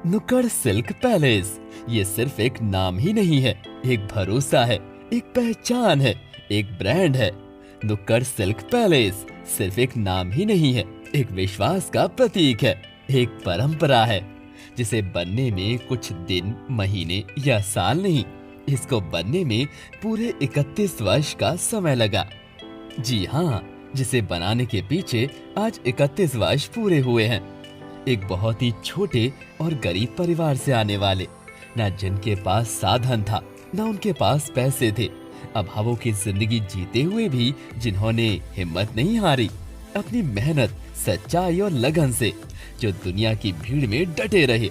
नुक्कड़ silk palace ये सिर्फ एक नाम ही नहीं है, एक भरोसा है, एक पहचान है, एक ब्रांड है। नुक्कड़ सिल्क पैलेस सिर्फ एक नाम ही नहीं है, एक विश्वास का प्रतीक है, एक परंपरा है जिसे बनने में कुछ दिन, महीने या साल नहीं, इसको बनने में पूरे 31 वर्ष का समय लगा। जी हाँ, जिसे बनाने के पीछे आज 31 वर्ष पूरे हुए हैं। एक बहुत ही छोटे और गरीब परिवार से आने वाले, ना जिनके पास साधन था, ना उनके पास पैसे थे, अभावों की जिंदगी जीते हुए भी जिन्होंने हिम्मत नहीं हारी, अपनी मेहनत, सच्चाई और लगन से जो दुनिया की भीड़ में डटे रहे,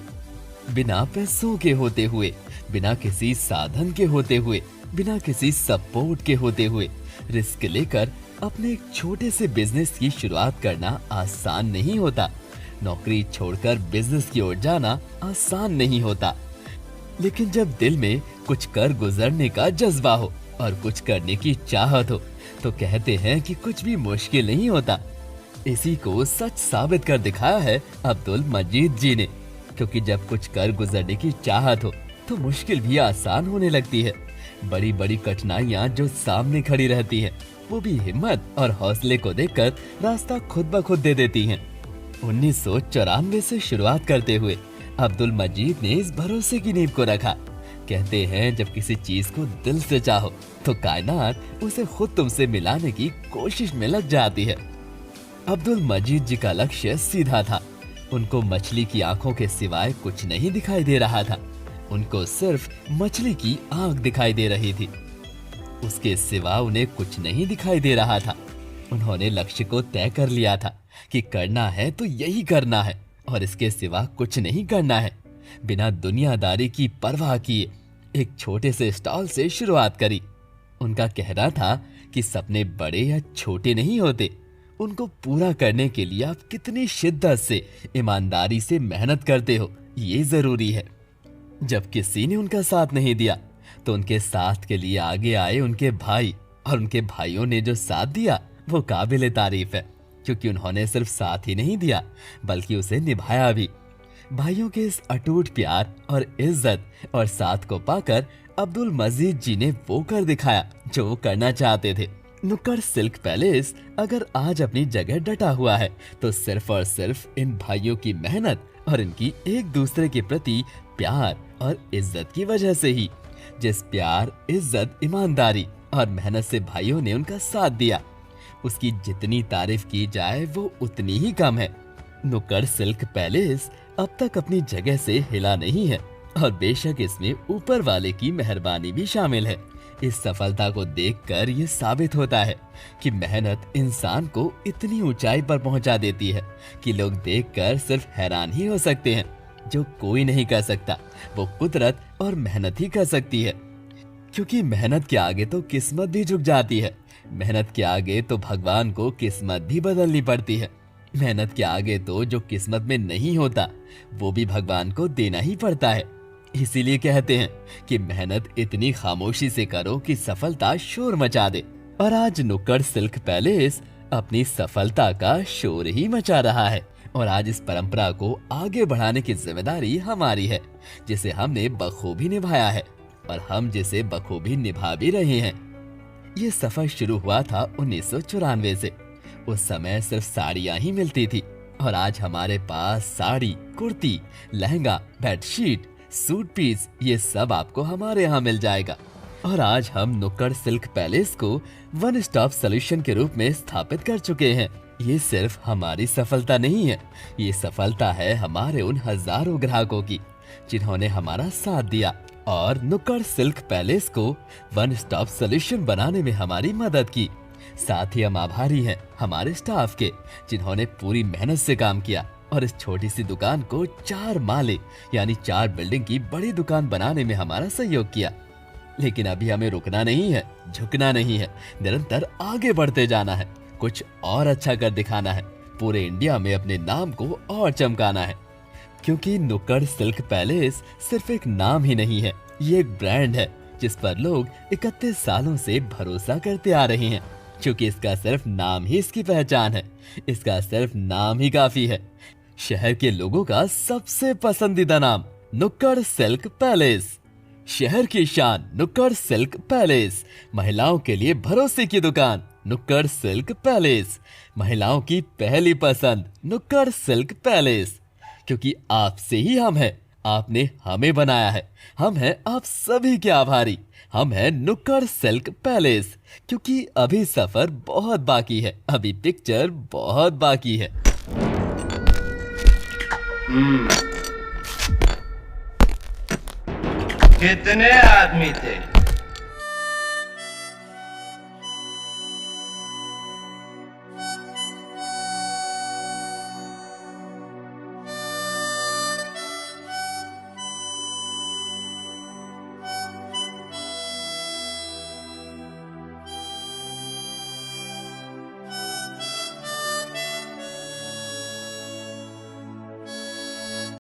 बिना पैसों के होते हुए, बिना किसी साधन के होते हुए, बिना किसी सपोर्ट के होते हुए रिस्क लेकर अपने एक छोटे से बिजनेस की शुरुआत करना आसान नहीं होता। नौकरी छोड़कर बिजनेस की ओर जाना आसान नहीं होता, लेकिन जब दिल में कुछ कर गुजरने का जज्बा हो और कुछ करने की चाहत हो, तो कहते हैं कि कुछ भी मुश्किल नहीं होता। इसी को सच साबित कर दिखाया है अब्दुल मजीद जी ने, क्योंकि जब कुछ कर गुजरने की चाहत हो तो मुश्किल भी आसान होने लगती है। बड़ी बड़ी कठिनाइयां जो सामने खड़ी रहती हैं, वो भी हिम्मत और हौसले को देखकर रास्ता खुद ब खुद दे देती हैं। 1994 से शुरुआत करते हुए अब्दुल मजीद ने इस भरोसे की नींव को रखा। कहते हैं जब किसी चीज को दिल से चाहो तो कायनात उसे खुद तुमसे मिलाने की कोशिश में लग जाती है। अब्दुल मजीद जी का लक्ष्य सीधा था। उनको मछली की आंखों के सिवाय कुछ नहीं दिखाई दे रहा था। उनको सिर्फ मछली की आंख दिखाई दे रही थी, उसके सिवा उन्हें कुछ नहीं दिखाई दे रहा था। उन्होंने लक्ष्य को तय कर लिया था कि करना है तो यही करना है और इसके सिवा कुछ नहीं करना है। बिना दुनियादारी की परवाह किए एक छोटे से स्टॉल से शुरुआत करी। उनका कहना था कि सपने बड़े या छोटे नहीं होते, उनको पूरा करने के लिए आप कितनी शिद्दत से, ईमानदारी से मेहनत करते हो, ये जरूरी है। जब किसी ने उनका साथ नहीं दिया तो उनके साथ के लिए आगे आए उनके भाई, और उनके भाइयों ने जो साथ दिया वो काबिले तारीफ है, क्योंकि उन्होंने सिर्फ साथ ही नहीं दिया बल्कि उसे निभाया भी। भाइयों के इस अटूट प्यार और इज्जत और साथ को पाकर अब्दुल मजीद जी ने वो कर दिखाया जो वो करना चाहते थे। नुक्कड़ सिल्क पैलेस अगर आज अपनी जगह डटा हुआ है तो सिर्फ और सिर्फ इन भाइयों की मेहनत और इनकी एक दूसरे के प्रति प्यार और इज्जत की वजह से ही। जिस प्यार, इज्जत, ईमानदारी और मेहनत से भाइयों ने उनका साथ दिया, उसकी जितनी तारीफ की जाए वो उतनी ही कम है। नुक्कड़ सिल्क पैलेस अब तक अपनी जगह से हिला नहीं है, और बेशक इसमें ऊपर वाले की मेहरबानी भी शामिल है। इस सफलता को देखकर ये साबित होता है कि मेहनत इंसान को इतनी ऊंचाई पर पहुंचा देती है कि लोग देखकर सिर्फ हैरान ही हो सकते हैं। जो कोई नहीं कर सकता वो कुदरत और मेहनत ही कर सकती है, क्योंकि मेहनत के आगे तो किस्मत भी झुक जाती है। मेहनत के आगे तो भगवान को किस्मत भी बदलनी पड़ती है। मेहनत के आगे तो जो किस्मत में नहीं होता वो भी भगवान को देना ही पड़ता है। इसीलिए कहते हैं कि मेहनत इतनी खामोशी से करो कि सफलता शोर मचा दे। और आज नुक्कड़ सिल्क पैलेस अपनी सफलता का शोर ही मचा रहा है, और आज इस परंपरा को आगे बढ़ाने की जिम्मेदारी हमारी है, जिसे हमने बखूबी निभाया है और हम जिसे बखूबी निभा भी रहे हैं। ये सफर शुरू हुआ था 1994 से। उस समय सिर्फ साड़ियां ही मिलती थी, और आज हमारे पास sari, kurti, lehenga, bedsheet, suit piece, ये सब आपको हमारे यहाँ मिल जाएगा। और आज हम नुक्कड़ सिल्क पैलेस को वन स्टॉप सॉल्यूशन के रूप में स्थापित कर चुके हैं। ये सिर्फ हमारी सफलता नहीं है, ये सफलता है हमारे उन हजारों ग्राहकों की जिन्होंने हमारा साथ दिया और नुक्कड़ सिल्क पैलेस को वन स्टॉप सॉल्यूशन बनाने में हमारी मदद की। साथ ही हम आभारी हैं हमारे स्टाफ के, जिन्होंने पूरी मेहनत से काम किया और इस छोटी सी दुकान को 4 माले यानी 4 बिल्डिंग की बड़ी दुकान बनाने में हमारा सहयोग किया। लेकिन अभी हमें रुकना नहीं है, झुकना नहीं है, निरंतर आगे बढ़ते जाना है, कुछ और अच्छा कर दिखाना है, पूरे इंडिया में अपने नाम को और चमकाना है। क्योंकि नुक्कड़ सिल्क पैलेस सिर्फ एक नाम ही नहीं है, ये एक ब्रांड है जिस पर लोग 31 सालों से भरोसा करते आ रहे हैं। क्योंकि इसका सिर्फ नाम ही इसकी पहचान है, इसका सिर्फ नाम ही काफी है। शहर के लोगों का सबसे पसंदीदा नाम नुक्कड़ सिल्क पैलेस। शहर की शान नुक्कड़ सिल्क पैलेस, महिलाओं के लिए भरोसे की दुकान नुक्कड़ सिल्क पैलेस, महिलाओं की पहली पसंद नुक्कड़ सिल्क पैलेस। क्योंकि आपसे ही हम हैं, आपने हमें बनाया है, हम हैं आप सभी के आभारी। हम हैं नुक्कड़ सिल्क पैलेस, क्योंकि अभी सफर बहुत बाकी है, अभी पिक्चर बहुत बाकी है। कितने आदमी थे?